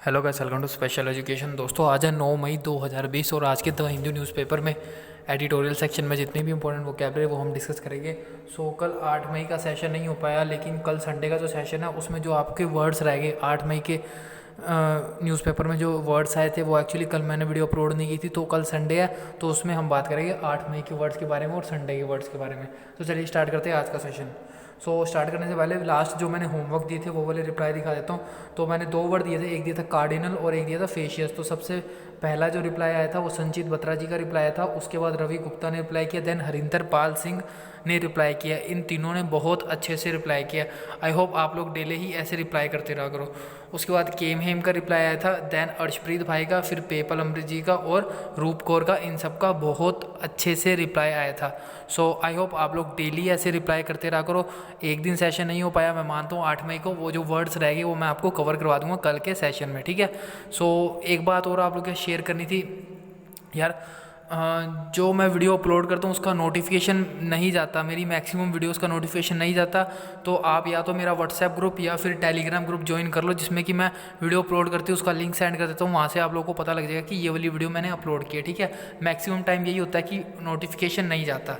Hello guys, welcome to special education. दोस्तों आज है 9 मई 2020 और आज के द हिंदू न्यूज़पेपर में एडिटोरियल सेक्शन में जितने भी इंपॉर्टेंट वोकैबलरी वो हम डिस्कस करेंगे। कल 8 मई का सेशन नहीं हो पाया, लेकिन कल संडे का जो सेशन है उसमें जो आपके वर्ड्स रह गए 8 मई के न्यूज़पेपर में जो वर्ड्स आए थे वो एक्चुअली कल मैंने वीडियो अपलोड नहीं की थी, तो कल संडे है तो उसमें हम बात करेंगे 8 मई के वर्ड्स के बारे में और संडे के वर्ड्स के बारे में। तो चलिए स्टार्ट करते हैं आज का सेशन। स्टार्ट करने से पहले लास्ट जो मैंने होमवर्क दिए थे वो वाले रिप्लाई दिखा देता हूँ। तो मैंने दो वर्ड दिए थे, एक दिया था कार्डिनल और एक दिया था फेशियस। तो सबसे पहला जो रिप्लाई आया था वो संचित बत्रा जी का रिप्लाई आया था, उसके बाद रवि गुप्ता ने रिप्लाई किया, देन हरिंदर पाल सिंह ने रिप्लाई किया। इन तीनों ने बहुत अच्छे से रिप्लाई किया। आई होप आप लोग डेली ही ऐसे रिप्लाई करते रहा करो। उसके बाद केम हेम का रिप्लाई आया था, देन अर्शप्रीत भाई का, फिर पेपल अमृत जी का और रूप कौर का। इन सब का बहुत अच्छे से रिप्लाई आया था। आई होप आप लोग डेली ऐसे रिप्लाई करते रहा करो। एक दिन सेशन नहीं हो पाया, मैं मानता हूँ 8 मई को वो जो वर्ड्स रह गए वो मैं आपको कवर करवा दूंगा कल के सेशन में, ठीक है। एक बात और आप लोग के शेयर करनी थी यार, जो मैं वीडियो अपलोड करता हूँ उसका नोटिफिकेशन नहीं जाता, मेरी मैक्सिमम वीडियोस का नोटिफिकेशन नहीं जाता। तो आप या तो मेरा व्हाट्सएप ग्रुप या फिर टेलीग्राम ग्रुप ज्वाइन कर लो, जिसमें कि मैं वीडियो अपलोड करती हूँ उसका लिंक सेंड कर देता हूँ। वहाँ से आप लोगों को पता लग जाएगा कि ये वाली वीडियो मैंने अपलोड की है, ठीक है। मैक्सिमम टाइम यही होता है कि नोटिफिकेशन नहीं जाता।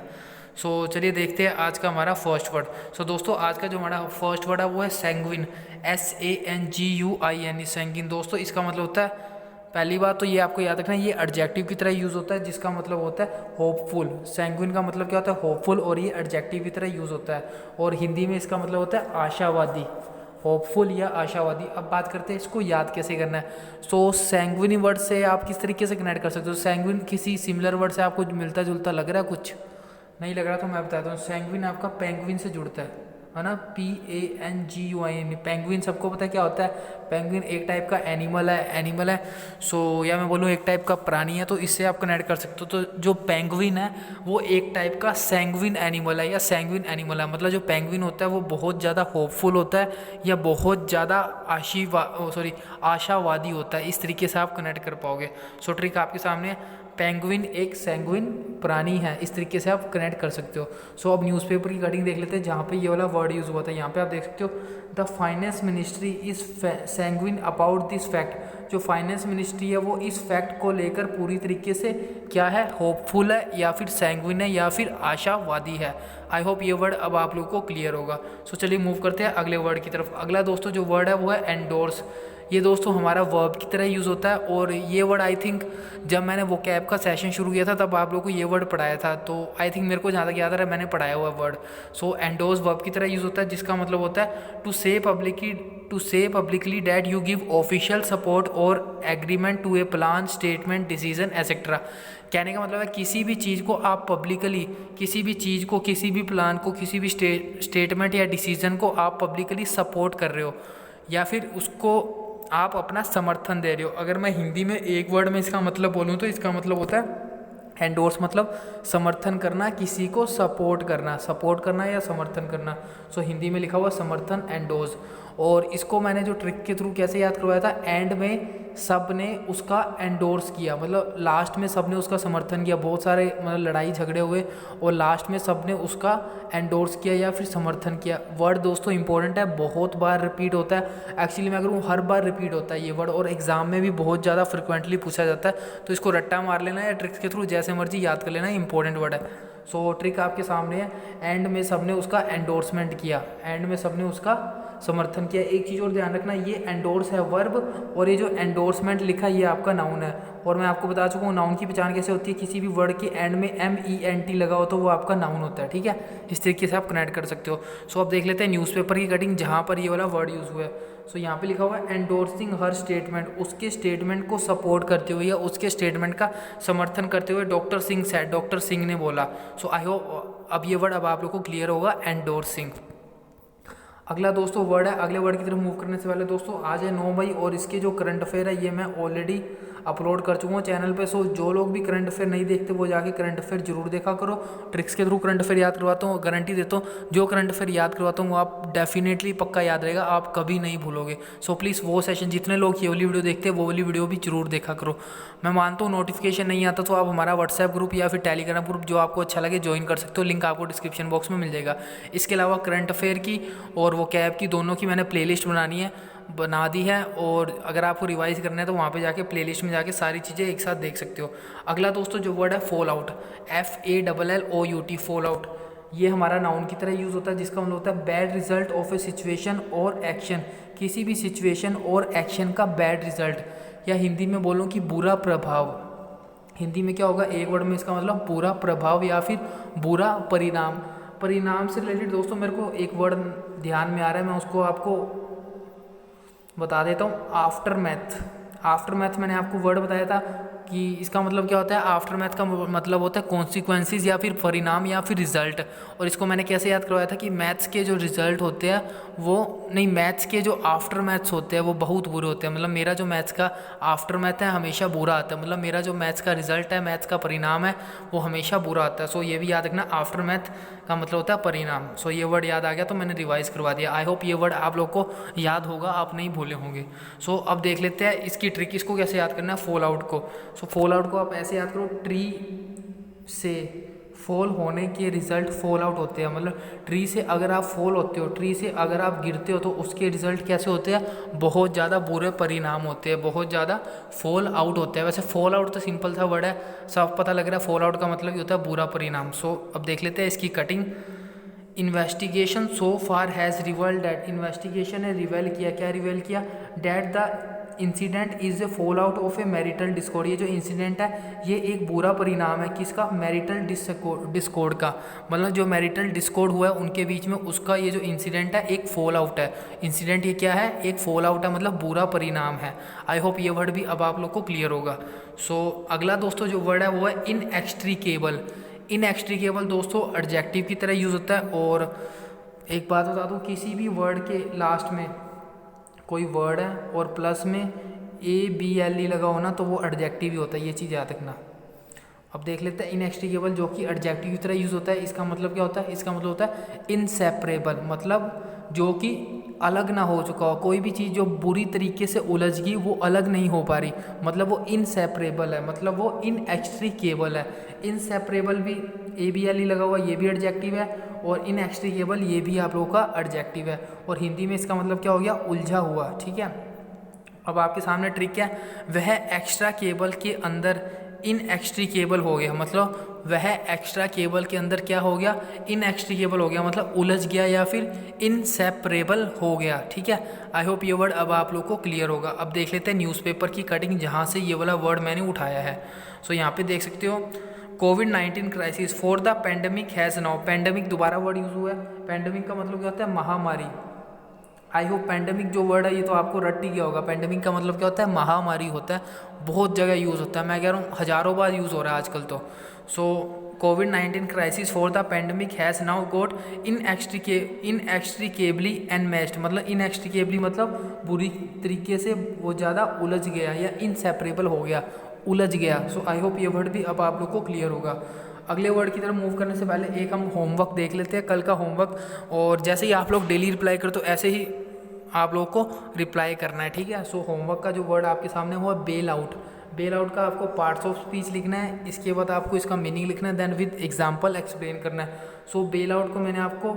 चलिए देखते हैं आज का हमारा फर्स्ट वर्ड। दोस्तों आज का जो हमारा फर्स्ट वर्ड है वो है सैंग्विन, SANGUIN, सैंगिन। दोस्तों इसका मतलब होता है, पहली बात तो ये आपको याद रखना है, ये एडजेक्टिव की तरह यूज़ होता है जिसका मतलब होता है होपफुल। सैंग्विन का मतलब क्या होता है, होपफुल, और ये एडजेक्टिव की तरह यूज़ होता है। और हिंदी में इसका मतलब होता है आशावादी, होपफुल या आशावादी। अब बात करते हैं इसको याद कैसे करना है। सैंग्विन वर्ड से आप किस तरीके से कनेक्ट कर सकते हो। सैंग्विन किसी सिमिलर वर्ड से आपको मिलता जुलता लग रहा है, कुछ नहीं लग रहा तो मैं बताता हूँ। सैंग्विन आपका पेंगुइन से जुड़ता है ना, PANGUIN। पेंगुइन सबको पता है क्या होता है। पेंगुइन एक टाइप का एनिमल है। या मैं बोलूँ एक टाइप का प्राणी है, तो इससे आप कनेक्ट कर सकते हो। तो जो पेंगुइन है वो एक टाइप का सैंग्विन एनिमल है या सैंग्विन एनिमल है। मतलब जो पेंगुइन होता है वो बहुत ज़्यादा होपफुल होता है या बहुत ज़्यादा आशावादी होता है। इस तरीके से आप कनेक्ट कर पाओगे। ट्रिक आपके सामने है। पेंगुइन एक सैंग्विन प्राणी है, इस तरीके से आप कनेक्ट कर सकते हो। अब न्यूज़पेपर की कटिंग देख लेते हैं जहाँ पे ये वाला वर्ड यूज़ हुआ था। यहाँ पे आप देख सकते हो, the finance ministry is sanguine about this fact. जो फाइनेंस मिनिस्ट्री है वो इस फैक्ट को लेकर पूरी तरीके से क्या है, होपफुल है या फिर सैंग्विन है या फिर आशावादी है। आई होप ये वर्ड अब आप लोगों को क्लियर होगा। चलिए मूव करते हैं अगले वर्ड की तरफ। अगला दोस्तों जो वर्ड है वो है एंडोर्स। ये दोस्तों हमारा वर्ब की तरह यूज़ होता है, और ये वर्ड आई थिंक जब मैंने वो कैब का सेशन शुरू किया था तब आप लोगों को ये वर्ड पढ़ाया था। तो आई थिंक मेरे को जहाँ तक याद आ रहा है मैंने पढ़ाया हुआ वर्ड। एंडोर्स वर्ब की तरह यूज़ होता है, जिसका मतलब होता है to say publicly that you give official support or agreement to a plan, statement, decision etcetera. कहने का मतलब है किसी भी चीज़ को आप पब्लिकली, किसी भी चीज़ को, किसी भी प्लान को, किसी भी स्टेटमेंट या डिसीजन को आप पब्लिकली सपोर्ट कर रहे हो या फिर उसको आप अपना समर्थन दे रहे हो। अगर मैं हिंदी में एक वर्ड में इसका मतलब बोलूँ तो इसका मतलब होता है एंडोर्स, मतलब समर्थन करना, किसी को सपोर्ट करना या समर्थन करना। हिंदी में लिखा हुआ समर्थन, एंडोर्स। और इसको मैंने जो ट्रिक के थ्रू कैसे याद करवाया था, एंड में सब ने उसका एंडोर्स किया, मतलब लास्ट में सब ने उसका समर्थन किया। बहुत सारे मतलब लड़ाई झगड़े हुए और लास्ट में सब ने उसका एंडोर्स किया या फिर समर्थन किया। वर्ड दोस्तों इंपॉर्टेंट है, बहुत बार रिपीट होता है। एक्चुअली मैं करूँ हर बार रिपीट होता है ये वर्ड, और एग्जाम में भी बहुत ज़्यादा फ्रिक्वेंटली पूछा जाता है। तो इसको रट्टा मार लेना या ट्रिक्स के थ्रू जैसे मर्जी याद कर लेना, इंपॉर्टेंट वर्ड है। ट्रिक आपके सामने है, एंड में सबने उसका एंडोर्समेंट किया, एंड में सबने उसका समर्थन किया। एक चीज़ और ध्यान रखना, ये एंडोर्स है वर्ब, और ये जो एंडोर्समेंट लिखा है ये आपका नाउन है। और मैं आपको बता चुका हूँ नाउन की पहचान कैसे होती है, किसी भी वर्ड के एंड में MENT लगा हो तो वो आपका नाउन होता है, ठीक है। इस तरीके से आप कनेक्ट कर सकते हो। अब देख लेते हैं न्यूज़पेपर की कटिंग जहाँ पर ये वाला वर्ड यूज़ हुआ है। यहाँ पे लिखा हुआ है एंडोर्सिंग हर स्टेटमेंट, उसके स्टेटमेंट को सपोर्ट करते हुए या उसके स्टेटमेंट का समर्थन करते हुए doctor Singh said, doctor Singh ने बोला। आई होप अब ये वर्ड अब आप लोग को क्लियर होगा, एंडोर्सिंग। अगला दोस्तों वर्ड है, अगले वर्ड की तरफ मूव करने से पहले दोस्तों आज है 9 मई और इसके जो करंट अफेयर है ये मैं ऑलरेडी अपलोड कर चुका हूँ चैनल पे। जो लोग भी करंट अफेयर नहीं देखते वो जाके करंट अफेयर जरूर देखा करो। ट्रिक्स के थ्रू करंट अफेयर याद करवाता हूँ, गारंटी देता हूँ जो करंट अफेयर याद करवाता हूँ वो आप डेफिनेटली पक्का याद रहेगा, आप कभी नहीं भूलोगे। प्लीज़ वो सेशन जितने लोग ये वाली वीडियो देखते हैं वो वाली वीडियो भी जरूर देखा करो। मैं मानता हूँ नोटिफिकेशन नहीं आता तो आप हमारा व्हाट्सएप ग्रुप या फिर टेलीग्राम ग्रुप जो आपको अच्छा लगे ज्वाइन कर सकते हो, लिंक आपको डिस्क्रिप्शन बॉक्स में मिल जाएगा। इसके अलावा करंट अफेयर की और वो कैब की दोनों की मैंने प्लेलिस्ट बनानी है, बना दी है, और अगर आपको रिवाइज करना है तो वहाँ पे जाके प्लेलिस्ट में जाके सारी चीज़ें एक साथ देख सकते हो। अगला दोस्तों जो वर्ड है fall out, FALLOUT, fall out, ये हमारा नाउन की तरह यूज़ होता है, जिसका मतलब होता है bad result of A situation और एक्शन, किसी भी सिचुएशन और एक्शन का बैड रिजल्ट, या हिंदी में बोलूँ कि बुरा प्रभाव। हिंदी में क्या होगा, एक वर्ड में इसका मतलब बुरा प्रभाव या फिर बुरा परिणाम। परिणाम से रिलेटेड दोस्तों मेरे को एक वर्ड ध्यान में आ रहा है, मैं उसको आपको बता देता हूँ, आफ्टर मैथ। आफ्टर मैथ मैंने आपको वर्ड बताया था कि इसका मतलब क्या होता है, आफ्टर मैथ का मतलब होता है कॉन्सिक्वेंसेस या फिर परिणाम या फिर रिजल्ट। और इसको मैंने कैसे याद करवाया था कि मैथ्स के जो रिजल्ट होते हैं वो नहीं, मैथ्स के जो आफ्टर मैथ्स होते हैं वो बहुत बुरे होते हैं। मतलब मेरा जो मैथ्स का आफ्टर मैथ है हमेशा बुरा आता है, मतलब मेरा जो मैथ्स का रिजल्ट है, मैथ्स का परिणाम है, वो हमेशा बुरा आता है। सो ये भी याद रखना, आफ्टर मैथ का मतलब होता है परिणाम। सो ये वर्ड याद आ गया तो मैंने रिवाइज करवा दिया। आई होप ये वर्ड आप लोग को याद होगा, आप नहीं भूले होंगे। सो अब देख लेते हैं इसकी ट्रिक, इसको कैसे याद करना है, फॉल आउट को। सो फॉल आउट को आप ऐसे याद करो, ट्री से फॉल होने के रिजल्ट फॉल आउट होते हैं। मतलब ट्री से अगर आप फॉल होते हो, ट्री से अगर आप गिरते हो तो उसके रिजल्ट कैसे होते हैं, बहुत ज़्यादा बुरे परिणाम होते हैं, बहुत ज़्यादा फॉल आउट होते हैं। वैसे फॉल आउट तो सिंपल सा वर्ड है, सब पता लग रहा है, फॉल आउट का मतलब ही होता है बुरा परिणाम। सो अब देख लेते हैं इसकी cutting. Investigation so far has revelled that, investigation ने रिवेल किया, क्या रिवेल किया, that the incident is a fall out of A marital Discord, ये जो इंसिडेंट है ये एक बुरा परिणाम है किसका, मैरिटल डिस्कॉर्ड का। मतलब जो मैरिटल डिस्कॉर्ड हुआ है उनके बीच में, उसका ये जो इंसिडेंट है एक फॉल आउट है। इंसिडेंट ये क्या है, एक फॉल आउट है, मतलब बुरा परिणाम है। आई होप ये वर्ड भी अब आप लोग को क्लियर होगा। सो अगला दोस्तों जो वर्ड है वो है इनएक्सट्रीकेबल। इनएक्सट्रीकेबल दोस्तों एडजेक्टिव की तरह यूज़ होता है। और एक बात बता दूँ, किसी भी वर्ड के लास्ट में कोई वर्ड है और प्लस में ABLE लगा हो ना तो वो एडजेक्टिव ही होता है, ये चीज़ याद रखना। अब देख लेते हैं इनएक्सट्रीकेबल जो कि एडजेक्टिव की तरह यूज़ होता है, इसका मतलब क्या होता है, इसका मतलब होता है इनसेपरेबल, मतलब जो कि अलग ना हो चुका हो। कोई भी चीज़ जो बुरी तरीके से उलझ गई वो अलग नहीं हो पा रही, मतलब वो इनसेपरेबल है, मतलब वो इनएक्सट्रीकेबल है। इनसेपरेबल भी ABLE लगा हुआ, ये भी एडजेक्टिव है, और इनएक्सट्रीकेबल ये भी आप लोगों का एडजेक्टिव है। और हिंदी में इसका मतलब क्या हो गया, उलझा हुआ। ठीक है, अब आपके सामने ट्रिक क्या है, वह एक्स्ट्रा केबल के अंदर इनएक्सट्रीकेबल हो गया, मतलब वह एक्स्ट्रा केबल के अंदर क्या हो गया, इनएक्सट्रीकेबल हो गया, मतलब उलझ गया या फिर इनसेपरेबल हो गया। ठीक है, आई होप ये वर्ड अब आप लोग को क्लियर होगा। अब देख लेते हैं न्यूज़पेपर की कटिंग, जहाँ से ये वाला वर्ड मैंने उठाया है। सो यहाँ पे देख सकते हो, कोविड-19 crisis for the pandemic has now, pandemic दोबारा वर्ड यूज़ हुआ है। पेंडेमिक का मतलब क्या होता है, महामारी। आई होप पेंडेमिक जो वर्ड है ये तो आपको रट ही गया होगा। पेंडेमिक का मतलब क्या होता है, महामारी होता है, बहुत जगह यूज़ होता है, मैं कह रहा हूँ हज़ारों बार यूज़ हो रहा है आजकल तो। सो कोविड-19 crisis for the pandemic has now got inextricably enmeshed, मतलब इनएक्सट्रीकेबली मतलब बुरी तरीके से वो ज़्यादा उलझ गया या इनसेपरेबल हो गया, उलझ गया। सो आई होप ये वर्ड भी अब आप लोग को क्लियर होगा। अगले वर्ड की तरफ मूव करने से पहले एक हम होमवर्क देख लेते हैं, कल का होमवर्क। और जैसे ही आप लोग डेली रिप्लाई करते हो ऐसे ही आप लोग को रिप्लाई करना है। ठीक है, सो होमवर्क का जो वर्ड आपके सामने हुआ बेल आउट। बेल आउट का आपको पार्ट्स ऑफ स्पीच लिखना है, इसके बाद आपको इसका मीनिंग लिखना है, देन विद एग्जांपल एक्सप्लेन करना है। सो बेल आउट को मैंने आपको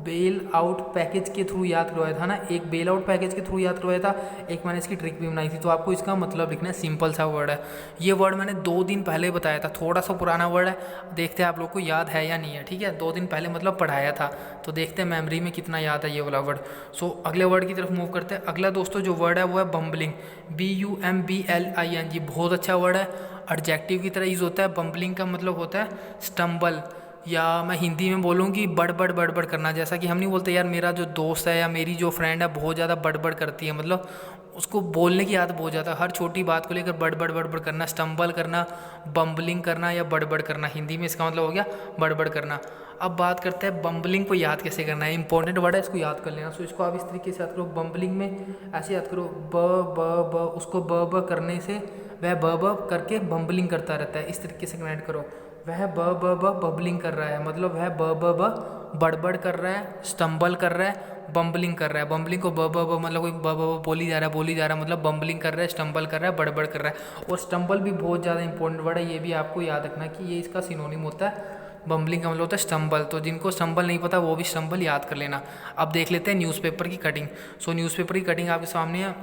बेल आउट पैकेज के थ्रू याद करवाया था ना, एक बेल आउट पैकेज के थ्रू याद करवाया था, एक मैंने इसकी ट्रिक भी बनाई थी। तो आपको इसका मतलब लिखना है, सिंपल सा वर्ड है। ये वर्ड मैंने 2 दिन पहले बताया था, थोड़ा सा पुराना वर्ड है, देखते हैं आप लोग को याद है या नहीं है। ठीक है, 2 दिन पहले मतलब पढ़ाया था, तो देखते हैं मेमोरी में कितना याद है ये वाला वर्ड। सो अगले वर्ड की तरफ मूव करते हैं। अगला दोस्तों जो वर्ड है वो है बम्बलिंग, BUMBLING, बहुत अच्छा वर्ड है, एडजेक्टिव की तरह यूज़ होता है। बम्बलिंग का मतलब होता है स्टम्बल, या मैं हिंदी में बोलूँ कि बड़बड़ करना। जैसा कि हम नहीं बोलते यार मेरा जो दोस्त है या मेरी जो फ्रेंड है बहुत ज़्यादा बड़बड़ करती है, मतलब उसको बोलने की आदत बहुत ज़्यादा, हर छोटी बात को लेकर बड़बड़ करना, स्टम्बल करना, बम्बलिंग करना या बड़बड़ करना, हिंदी में इसका मतलब हो गया बड़बड़ करना। अब बात करते हैं बम्बलिंग को याद कैसे करना है, इंपॉर्टेंट वर्ड है, इसको याद कर लेना। सो इसको आप इस तरीके से याद करो, बम्बलिंग में ऐसे याद करो, ब उसको ब करने से वह ब करके बम्बलिंग करता रहता है, इस तरीके से कनेक्ट करो। वह ब बबलिंग कर रहा है, मतलब वह ब बड़बड़ कर रहा है, स्टम्बल कर रहा है, बम्बलिंग कर रहा है। बम्बलिंग को ब मतलब कोई ब बोली जा रहा है, मतलब बम्बलिंग कर रहा है, स्टम्बल कर रहा है, बड़बड़ कर रहा है। और स्टम्बल भी बहुत ज़्यादा इंपॉर्टेंट वर्ड है, ये भी आपको याद रखना कि ये इसका सिनोनिम होता है बम्बलिंग का मतलब होता है स्टम्बल। तो जिनको स्टम्बल नहीं पता वो भी स्टम्बल याद कर लेना। अब देख लेते हैं न्यूज़पेपर की कटिंग। सो न्यूज़पेपर की कटिंग आपके सामने है।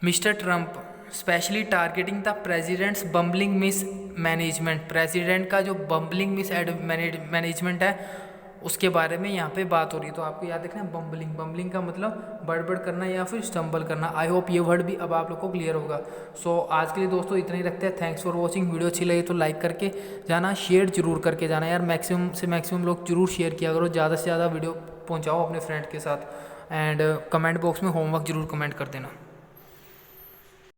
Mister Trump specially targeting the president's bumbling mismanagement. President का जो बम्बलिंग मिस मैनेजमेंट है उसके बारे में यहाँ पे बात हो रही है। तो आपको याद रखना है बम्बलिंग। बम्बलिंग का मतलब बड़बड़ करना या फिर स्टम्बल करना। आई होप ये वर्ड भी अब आप लोग को क्लियर होगा। सो आज के लिए दोस्तों इतना ही रखते हैं। Thanks for watching. वीडियो अच्छी लगी तो लाइक करके जाना, शेयर जरूर करके जाना यार। मैक्सिमम से मैक्सिमम लोग जरूर शेयर किया करो, ज़्यादा से ज़्यादा वीडियो पहुँचाओ अपने फ्रेंड के साथ। एंड कमेंट बॉक्स में होमवर्क जरूर कमेंट कर देना।